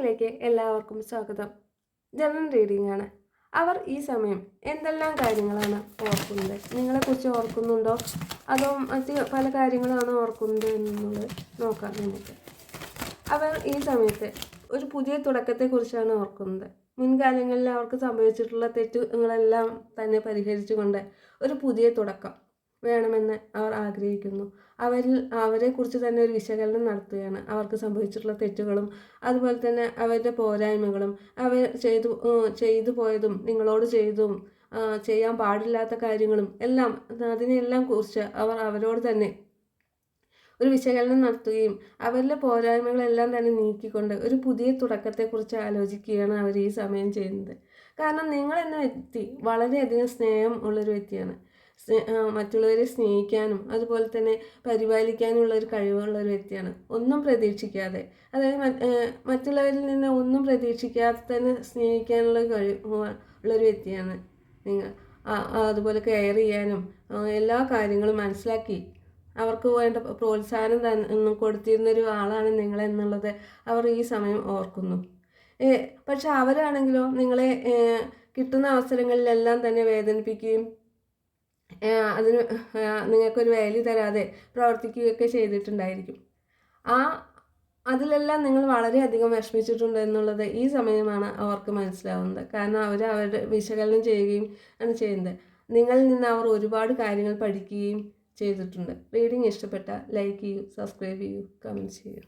റീഡിങ്ങിലേക്ക് എല്ലാവർക്കും സ്വാഗതം. General reading ആണ്. അവർ ഈ സമയം എന്തെല്ലാം കാര്യങ്ങളാണ് ഓർക്കുന്നത്? നിങ്ങളെക്കുറിച്ച് ഓർക്കുന്നുണ്ടോ, അതോ മറ്റ് പല കാര്യങ്ങളാണ് ഓർക്കുന്നത് എന്നുള്ളത് നോക്കാം നമുക്ക്. അവർ ഈ സമയത്ത് ഒരു പുതിയ തുടക്കത്തെക്കുറിച്ചാണ് ഓർക്കുന്നത്. മുൻകാലങ്ങളിൽ അവർക്ക് സംഭവിച്ചിട്ടുള്ള തെറ്റുകളെല്ലാം തന്നെ പരിഹരിച്ചുകൊണ്ട് ഒരു പുതിയ തുടക്കം വേണമെന്ന് അവർ ആഗ്രഹിക്കുന്നു. അവരെക്കുറിച്ച് തന്നെ ഒരു വിശകലനം നടത്തുകയാണ്. അവർക്ക് സംഭവിച്ചിട്ടുള്ള തെറ്റുകളും അതുപോലെ തന്നെ അവരുടെ പോരായ്മകളും അവർ ചെയ്തു പോയതും നിങ്ങളോട് ചെയ്തും ചെയ്യാൻ പാടില്ലാത്ത കാര്യങ്ങളും എല്ലാം അതിനെല്ലാം കുറിച്ച് അവർ അവരോട് തന്നെ ഒരു വിശകലനം നടത്തുകയും അവരിലെ പോരായ്മകളെല്ലാം തന്നെ നീക്കിക്കൊണ്ട് ഒരു പുതിയ തുടക്കത്തെക്കുറിച്ച് ആലോചിക്കുകയാണ് അവർ ഈ സമയം ചെയ്യുന്നത്. കാരണം നിങ്ങളെന്ന വ്യക്തി വളരെയധികം സ്നേഹം ഉള്ളൊരു വ്യക്തിയാണ്. മറ്റുള്ളവരെ സ്നേഹിക്കാനും അതുപോലെ തന്നെ പരിപാലിക്കാനുള്ള ഒരു കഴിവുള്ള ഒരു വ്യക്തിയാണ്. ഒന്നും പ്രതീക്ഷിക്കാതെ, അതായത് മറ്റുള്ളവരിൽ നിന്ന് ഒന്നും പ്രതീക്ഷിക്കാതെ തന്നെ സ്നേഹിക്കാനുള്ള ഉള്ളൊരു വ്യക്തിയാണ് നിങ്ങൾ. അതുപോലെ കെയർ ചെയ്യാനും എല്ലാ കാര്യങ്ങളും മനസ്സിലാക്കി അവർക്ക് വേണ്ട പ്രോത്സാഹനം കൊടുത്തിരുന്നൊരു ആളാണ് നിങ്ങളെന്നുള്ളത് അവർ ഈ സമയം ഓർക്കുന്നു. പക്ഷെ അവരാണെങ്കിലോ നിങ്ങളെ കിട്ടുന്ന അവസരങ്ങളിലെല്ലാം തന്നെ വേദനിപ്പിക്കുകയും അതിന് നിങ്ങൾക്കൊരു വാല്യൂ തരാതെ പ്രവർത്തിക്കുകയൊക്കെ ചെയ്തിട്ടുണ്ടായിരിക്കും. അതിലെല്ലാം നിങ്ങൾ വളരെയധികം വിഷമിച്ചിട്ടുണ്ട് എന്നുള്ളത് ഈ സമയമാണ് അവർക്ക് മനസ്സിലാവുന്നത്. കാരണം അവരുടെ വിശകലനം ചെയ്യുകയും ആണ് ചെയ്യുന്നത്. നിങ്ങളിൽ നിന്ന് അവർ ഒരുപാട് കാര്യങ്ങൾ പഠിക്കുകയും ചെയ്തിട്ടുണ്ട്. റീഡിംഗ് ഇഷ്ടപ്പെട്ട ലൈക്ക് ചെയ്യൂ, സബ്സ്ക്രൈബ് ചെയ്യൂ, കമൻറ്റ് ചെയ്യൂ.